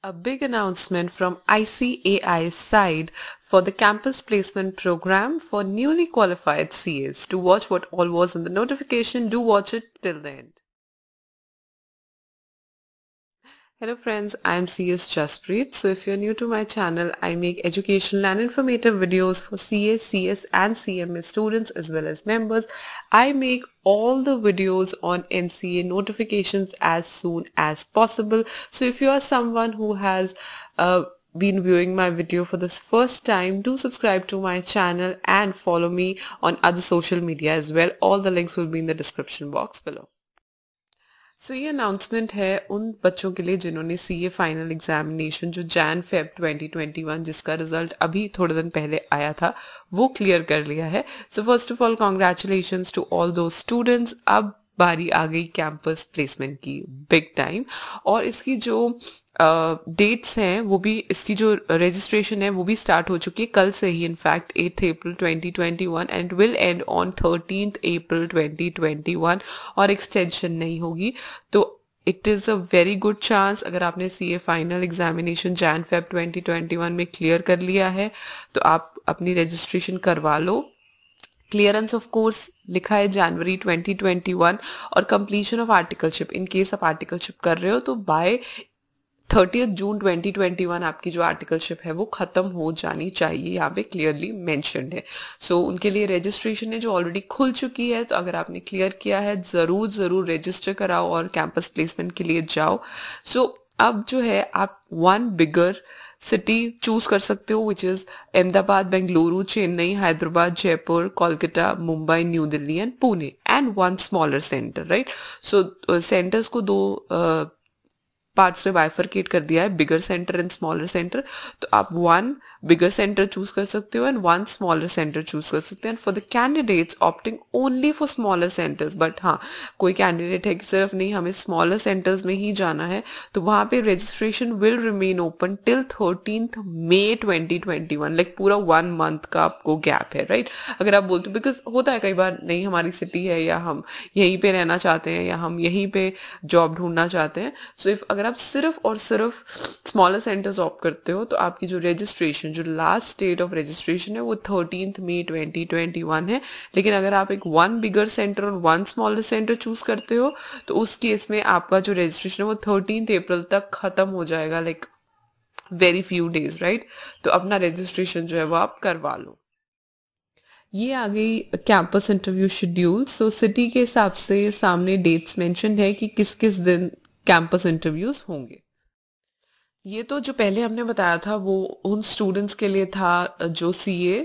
A big announcement from ICAI's side for the campus placement program for newly qualified CAs. To watch what all was in the notification, do watch it till the end. Hello friends, I am CS Jaspreet. So if you're new to my channel, I make educational and informative videos for CA, CS and CMA students as well as members. I make all the videos on NCA notifications as soon as possible. So if you are someone who has been viewing my video for this first time, do subscribe to my channel and follow me on other social media as well. All the links will be in the description box below. सो ये announcement है उन बच्चों के लिए जिन्होंने CA final examination जो Jan-Feb 2021 जिसका result अभी थोड़े दिन पहले आया था वो क्लियर कर लिया है. So first of all congratulations to all दो स्टूडेंट्स. अब बारी आ गई कैंपस प्लेसमेंट की बिग टाइम. और इसकी जो डेट्स हैं वो भी, इसकी जो रजिस्ट्रेशन है वो भी स्टार्ट हो चुकी है कल से ही, in fact 8 April 2021 and will end on 13 April 2021 और एक्सटेंशन नहीं होगी. तो it is a very good chance, अगर आपने सीए फाइनल एग्जामिनेशन Jan-Feb 2021 में क्लियर कर लिया है तो आप अपनी रजिस्ट्रेशन करवा लो. क्लियरेंस ऑफ कोर्स लिखा है जनवरी 2021 और completion of articleship, in case आप आर्टिकलशिप कर रहे हो तो बाय 30 जून 2021 आपकी जो आर्टिकलशिप है वो खत्म हो जानी चाहिए, यहाँ पे क्लियरली मेंशन्ड है. सो उनके लिए रजिस्ट्रेशन है जो ऑलरेडी खुल चुकी है, तो अगर आपने क्लियर किया है ज़रूर रजिस्टर कराओ और कैंपस प्लेसमेंट के लिए जाओ. सो अब जो है आप वन बिगर सिटी चूज कर सकते हो which is Ahmedabad, Bengaluru, Chennai, Hyderabad, Jaipur, Kolkata, Mumbai, new Delhi and Pune and one smaller centre, right. So centres को दो पार्ट्स में बाइफरकेट कर दिया है, बिगर सेंटर एंड स्मॉलर सेंटर. तो आप वन बिगर सेंटर चूज कर सकते हो and one smaller centre choose कर सकते हो. And for the candidates opting only for smaller centres, but हाँ कोई कैंडिडेट है कि सिर्फ नहीं हमें स्मॉलर सेंटर्स में ही जाना है तो वहां पे registration will remain open till 13 May 2021, like पूरा 1 मंथ का आपको गैप है, राइट. अगर आप बोलते हो, बिकॉज होता है कई बार नहीं हमारी सिटी है या हम यहीं पे रहना चाहते हैं या हम यहीं पे जॉब ढूंढना चाहते हैं. सो इफ अगर आप सिर्फ और सिर्फ स्मॉलर सेंटर्स ऑप्ट करते हो तो आपकी जो रजिस्ट्रेशन, जो लास्ट डेट ऑफ रजिस्ट्रेशन है वो 13 मई 2021 है. लेकिन अगर आप एक वन बिगर सेंटर और वन स्मॉलर सेंटर चूज करते हो तो उस केस में आपका जो रजिस्ट्रेशन है वो 13 अप्रैल तक खत्म हो जाएगा, like very few days, right. तो अपना रजिस्ट्रेशन जो है वो आप करवा लो. ये आ गई कैंपस इंटरव्यू शेड्यूल. सो सिटी के हिसाब से सामने डेट्स मेंशन है कि किस किस दिन कैंपस इंटरव्यूज होंगे. ये तो जो पहले हमने बताया था वो उन स्टूडेंट्स के लिए था जो सीए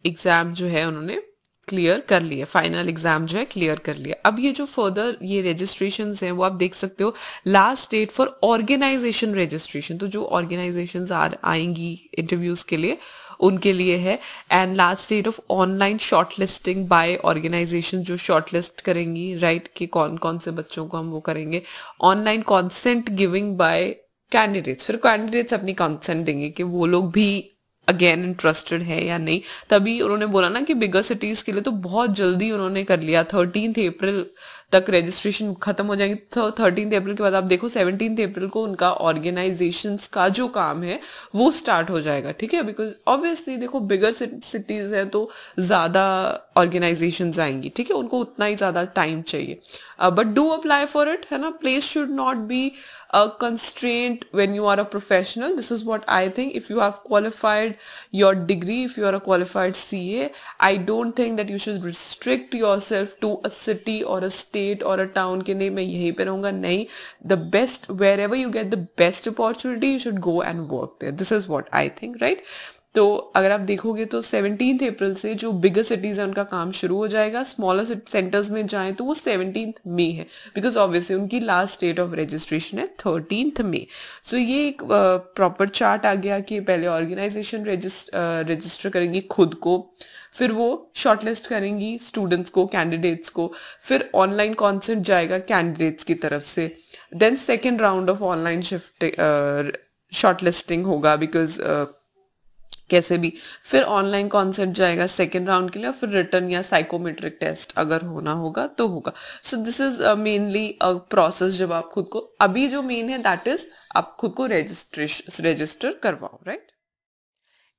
एग्जाम जो है उन्होंने क्लियर कर लिया, फाइनल एग्जाम जो है क्लियर कर लिया. अब ये जो फर्दर ये रजिस्ट्रेशंस हैं वो आप देख सकते हो. Last date for organisation registration, तो जो ऑर्गेनाइजेशंस आएंगी इंटरव्यूज के लिए उनके लिए है. And last date of online shortlisting by organisation, जो शॉर्टलिस्ट करेंगी, राइट, कि कौन कौन से बच्चों को हम वो करेंगे. Online consent giving by candidates, फिर कैंडिडेट्स अपनी कॉन्सेंट देंगे कि वो लोग भी अगेन इंटरेस्टेड है या नहीं. तभी उन्होंने बोला ना कि बिगर सिटीज के लिए तो बहुत जल्दी उन्होंने कर लिया, 13 अप्रैल तक रजिस्ट्रेशन खत्म हो जाएगी. तो 13 अप्रैल के बाद आप देखो 17 अप्रैल को उनका ऑर्गेनाइजेशंस का जो काम है वो स्टार्ट हो जाएगा, ठीक है. बिकॉज ऑब्वियसली देखो बिगर सिटीज है तो ज्यादा ऑर्गेनाइजेशंस आएंगी, ठीक है, उनको उतना ही ज्यादा टाइम चाहिए. But do apply for it, है ना. Place should not be a constraint when you are a professional. This is what I think. If you have qualified your degree, if you are a qualified CA, I don't think that you should restrict yourself to a city or a state or a town के नहीं मैं यहीं पे रहूँगा, नहीं. The best, wherever you get the best opportunity, you should go and work there. This is what I think, right? तो अगर आप देखोगे तो 17 अप्रैल से जो बिगर सिटीज है उनका काम शुरू हो जाएगा. स्मॉलर सेंटर्स में जाएं तो वो 17 मई है, बिकॉज ऑब्वियसली उनकी लास्ट डेट ऑफ रजिस्ट्रेशन है 13 मई. सो ये एक प्रॉपर चार्ट आ गया कि पहले ऑर्गेनाइजेशन रजिस्टर करेंगी खुद को, फिर वो शॉर्टलिस्ट करेंगी स्टूडेंट्स को, कैंडिडेट्स को, फिर ऑनलाइन कॉन्सेंट जाएगा कैंडिडेट्स की तरफ से. Then second round of online shortlisting होगा, बिकॉज कैसे भी, फिर ऑनलाइन कॉन्सेंट जाएगा सेकेंड राउंड के लिए, और फिर रिटर्न या साइकोमेट्रिक टेस्ट अगर होना होगा तो होगा. सो this is mainly a process. जब आप खुद को, अभी जो मेन है दैट इज आप खुद को रजिस्टर करवाओ, राइट।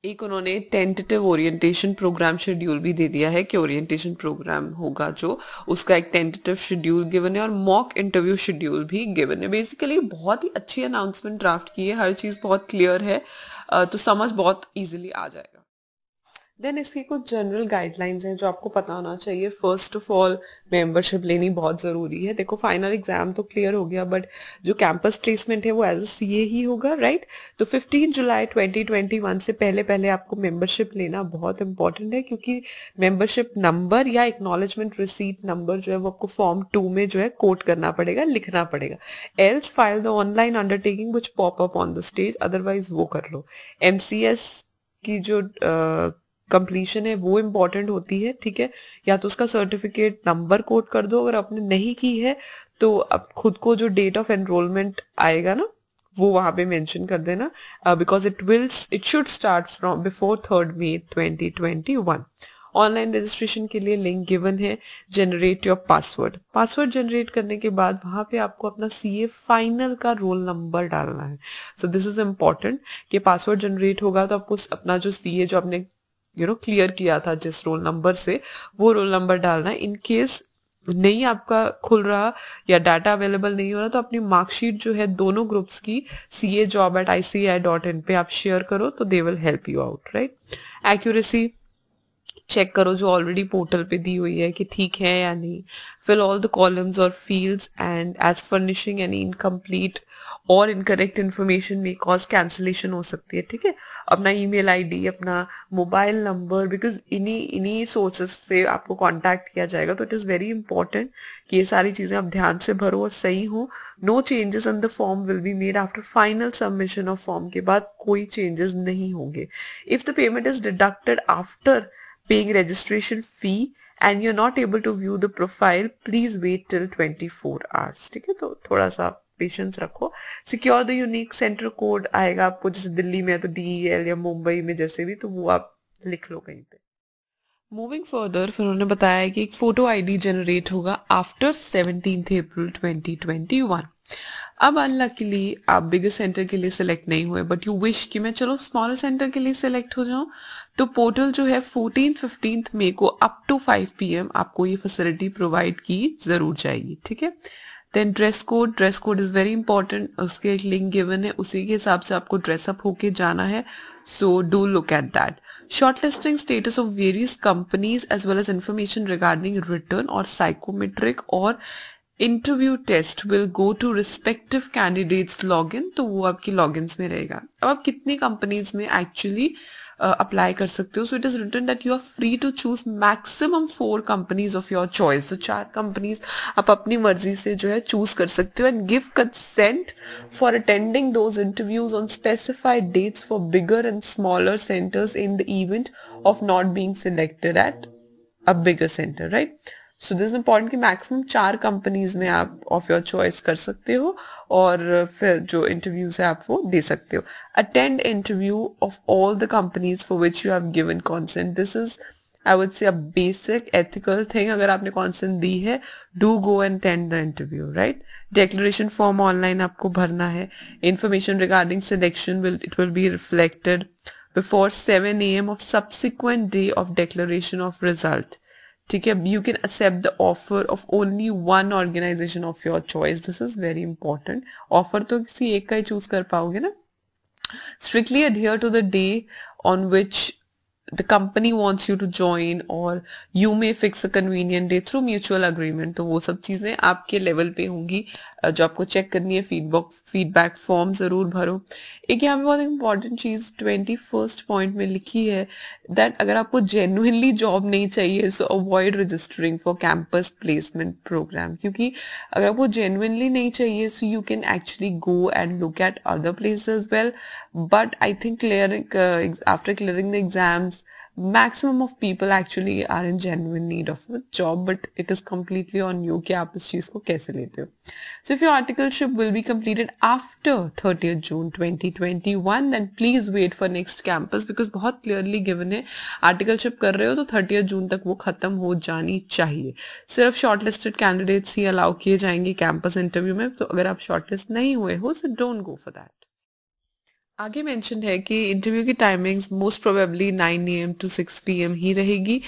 एक उन्होंने टेंटेटिव ओरिएंटेशन प्रोग्राम शेड्यूल भी दे दिया है कि ओरिएंटेशन प्रोग्राम होगा जो, उसका एक टेंटेटिव शेड्यूल गिवन है और मॉक इंटरव्यू शेड्यूल भी गिवन है। बेसिकली बहुत ही अच्छी अनाउंसमेंट ड्राफ्ट की है, हर चीज़ बहुत क्लियर है, तो समझ बहुत इजीली आ जाएगा। देन इसकी कुछ जनरल गाइडलाइंस हैं जो आपको पता होना चाहिए। फर्स्ट ऑफ ऑल मेंबरशिप लेनी बहुत ज़रूरी है। देखो फाइनल एग्जाम तो क्लियर हो गया, बट जो कैंपस प्लेसमेंट है वो एज अ सीए ही होगा, राइट। तो 15 जुलाई 2021 से पहले पहले आपको मेंबरशिप लेना बहुत इंपॉर्टेंट है, क्योंकि मेंबरशिप नंबर या एक्नॉलेजमेंट रिसीट नंबर जो है वो आपको फॉर्म 2 में जो है कोट करना पड़ेगा, लिखना पड़ेगा। Else file the online undertaking which pop up on the stage, otherwise वो कर लो। एमसीएस की जो कंप्लीशन है वो इम्पॉर्टेंट होती है, ठीक है। या तो उसका सर्टिफिकेट नंबर कोड कर दो, अगर आपने नहीं की है तो अब खुद को जो डेट ऑफ एनरोलमेंट आएगा ना वो वहां पे मेंशन कर देना, because it should start from before 3 May 2021। Online registration के लिए लिंक गिवन है। जनरेट योर पासवर्ड जनरेट करने के बाद वहां पे आपको अपना सीए फाइनल का रोल नंबर डालना है। सो दिस इज इम्पॉर्टेंट कि पासवर्ड जनरेट होगा तो आपको अपना जो सीए जो आपने क्लियर किया था जिस रोल नंबर से, वो रोल नंबर डालना है। इन केस नहीं आपका खुल रहा या डाटा अवेलेबल नहीं हो रहा तो अपनी मार्कशीट जो है दोनों ग्रुप्स की cajob@icai.in पे आप शेयर करो, तो they will help you out, right. Accuracy check करो जो ऑलरेडी पोर्टल पे दी हुई है कि ठीक है या नहीं। फिल ऑल द कॉलम्स और fields and as furnishing any incomplete और incorrect information may cause cancellation हो सकती है, ठीक है। अपना ईमेल आईडी, अपना मोबाइल नंबर, बिकॉज इन्हीं सोर्सेस से आपको कांटेक्ट किया जाएगा, तो इट इज़ वेरी इंपॉर्टेंट कि ये सारी चीज़ें आप ध्यान से भरो और सही हो। No changes in the form will be made after final submission of form, के बाद कोई चेंजेस नहीं होंगे। If the payment is deducted after paying registration fee and you're not able to view the profile, please wait till 24 hours, ठीक है। तो थोड़ा सा पेशेंस रखो। Secure the unique centre code आएगा आपको, जैसे दिल्ली में है तो DEL या मुंबई में जैसे भी, तो वो आप लिख लो कहीं पे। मूविंग फर्दर फिर उन्होंने बताया कि एक फोटो आईडी जनरेट होगा आफ्टर 17 अप्रैल 2021। अब अनलकीली आप बिगर सेंटर के लिए सिलेक्ट नहीं हुए, बट यू विश कि मैं चलो स्मॉलर सेंटर के लिए सिलेक्ट हो जाऊं, तो पोर्टल जो है 14-15 मई को अप टू 5 PM आपको ये फैसिलिटी प्रोवाइड की जरूर जाएगी, ठीक है। Then dress code is very important, उसके एक लिंक गिवन है, उसी के हिसाब से आपको ड्रेसअप होके जाना है, so do look at that. Shortlisting status of various companies as well as information regarding written और साइकोमेट्रिक और interview test will go to respective candidates login, तो वो आपकी लॉगिन्स में रहेगा। अब आप कितनी कंपनीज में एक्चुअली अप्लाई कर सकते हो, so it is written that you are free to choose maximum 4 companies of your choice. तो 4 कंपनीज आप अपनी मर्जी से जो है चूज कर सकते हो and give consent for attending those interviews on specified dates for bigger and smaller centres in the event of not being selected at a bigger centre, right. So this important कि maximum 4 companies में आप of your choice कर सकते हो और फिर जो interviews है आप वो दे सकते हो। Attend interview of all the companies for which you have given consent. This is I would say a basic ethical thing. अगर आपने कॉन्सेंट दी है, do go and attend the interview, right. Declaration form online आपको भरना है। Information regarding selection it will be reflected before 7 AM of subsequent day of declaration of result, ठीक है। You can accept the offer of only 1 organisation of your choice, this is very important. Offer तो किसी एक का ही choose कर पाओगे ना। Strictly adhere to the day on which the company wants you to join or you may fix a convenient day through mutual agreement। तो वो सब चीजें आपके लेवल पे होंगी जो आपको चेक करनी है। फीडबैक फॉर्म जरूर भरो। एक यहाँ पे बहुत इंपॉर्टेंट चीज 21st पॉइंट में लिखी है दैट अगर आपको जेन्युइनली जॉब नहीं चाहिए so avoid registering for campus placement programme, क्योंकि अगर आपको जेन्युइनली नहीं चाहिए so you can actually go and look at other places as well, but I think after clearing the exams maximum of people actually are in genuine need of a job, but it is completely on you कि आप इस चीज को कैसे लेते हो. So if your articleship will be completed after 30th June 2021, then please wait for next campus because बहुत clearly given है articleship कर रहे हो तो 30th June तक वो खत्म हो जानी चाहिए. सिर्फ shortlisted candidates ही allow किए जाएंगे campus interview में, तो अगर आप shortlist नहीं हुए हो so don't go for that. आगे मेंशन है कि इंटरव्यू की timings most probably 9 AM to 6 PM ही रहेगी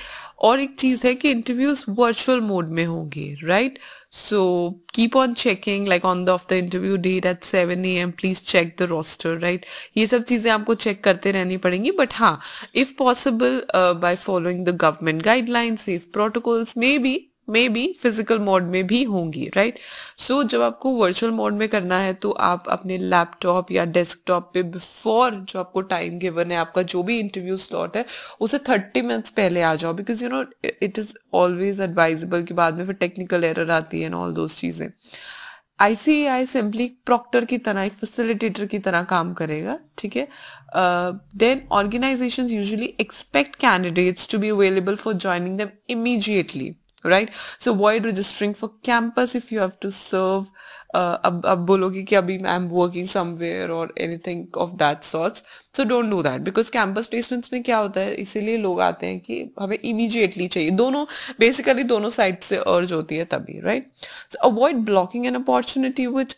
और एक चीज़ है कि इंटरव्यूज वर्चुअल मोड में होंगे, right. So keep on checking like on the of the interview date at 7 AM please check the roster, right. ये सब चीज़ें आपको चेक करते रहनी पड़ेंगी, बट हाँ, if possible by following the government guidelines, safe protocols, may be physical mode में भी होंगी, राइट. सो जब आपको वर्चुअल मोड में करना है तो आप अपने लैपटॉप या डेस्कटॉप पे बिफोर जो आपको टाइम गिवन है, आपका जो भी इंटरव्यू स्लॉट है, उसे 30 मिनट्स पहले आ जाओ, because you know it is always advisable कि बाद में फिर टेक्निकल एरर आती है एंड ऑल दोज चीजें. ICAI सिंपली प्रॉक्टर की तरह, एक फैसिलिटेटर की तरह काम करेगा, ठीक है. Then organisations usually expect candidates to be available for joining them immediately, right. So avoid registering for campus if you have to serve. अब बोलोगे कि अभी I'm working somewhere or anything of that sorts. So don't do that because campus placements में क्या होता है, इसीलिए लोग आते हैं कि हमें immediately चाहिए. दोनों basically दोनों sides से urge होती है तभी, right. So avoid blocking an opportunity which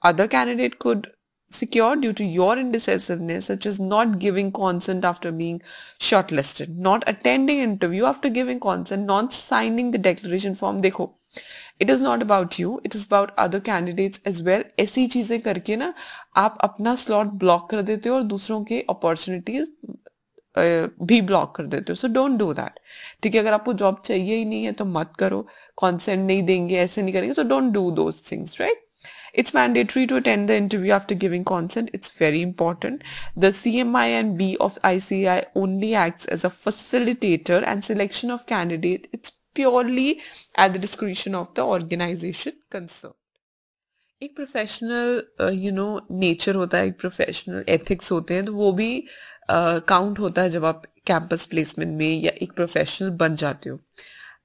other candidate could secure due to your indecisiveness, such as not giving consent after being shortlisted, not attending interview after giving consent, not signing the declaration form. देखो, it is not about you, it is about other candidates as well. ऐसी चीजें करके ना आप अपना slot block कर देते हो और दूसरों के opportunities भी ब्लॉक कर देते हो. सो डोंट डू दैट, ठीक है. अगर आपको जॉब चाहिए ही नहीं है तो मत करो. कॉन्सेंट नहीं देंगे, ऐसे नहीं करेंगे, तो don't do those things, right. It's mandatory to attend the interview after giving consent. It's very important. The CMI and B of ICAI only acts as a facilitator and selection of candidate. It's purely at the discretion of the organization concerned. एक professional nature होता है, एक professional ethics होते हैं, तो वो भी count होता है जब आप कैंपस प्लेसमेंट में या एक प्रोफेशनल बन जाते हो.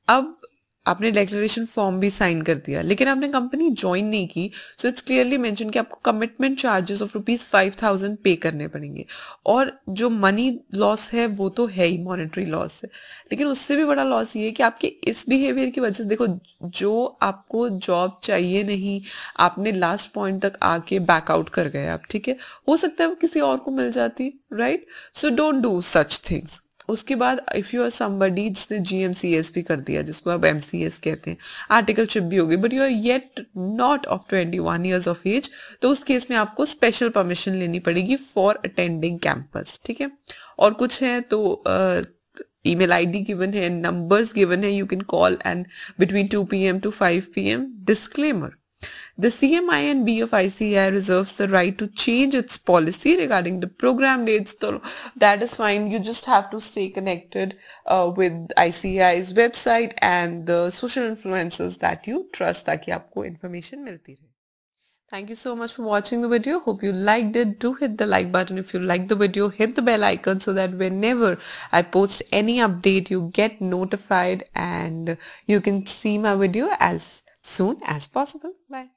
अब आपने डिक्लेरेशन फॉर्म भी साइन कर दिया लेकिन आपने कंपनी ज्वाइन नहीं की, सो इट्स क्लियरली मेंशन कि आपको कमिटमेंट चार्जेस ऑफ ₹5,000 पे करने पड़ेंगे. और जो मनी लॉस है वो तो है ही, मॉनेटरी लॉस है, लेकिन उससे भी बड़ा लॉस ये है कि आपके इस बिहेवियर की वजह से, देखो, जो आपको जॉब चाहिए नहीं, आपने लास्ट पॉइंट तक आके बैकआउट कर गए आप, ठीक है. हो सकता है वो किसी और को मिल जाती, right. So don't do such things. उसके बाद इफ यू आर समबडी जिसने GMCS भी कर दिया, जिसको आप MCS कहते हैं, आर्टिकलशिप भी हो गई, but you are yet not of 21 years of age, तो उस केस में आपको स्पेशल परमिशन लेनी पड़ेगी फॉर अटेंडिंग कैंपस, ठीक है. और कुछ है तो email ID given है, numbers given है, you can call and between 2 PM to 5 PM. Disclaimer: the CMI and B of ICAI reserves the right to change its policy regarding the program dates. So that is fine. You just have to stay connected with ICAI's website and the social influencers that you trust, ताकि आपको information मिलती रहे. Thank you so much for watching the video. Hope you liked it. Do hit the like button if you like the video. Hit the bell icon so that whenever I post any update, you get notified and you can see my video as soon as possible. Bye.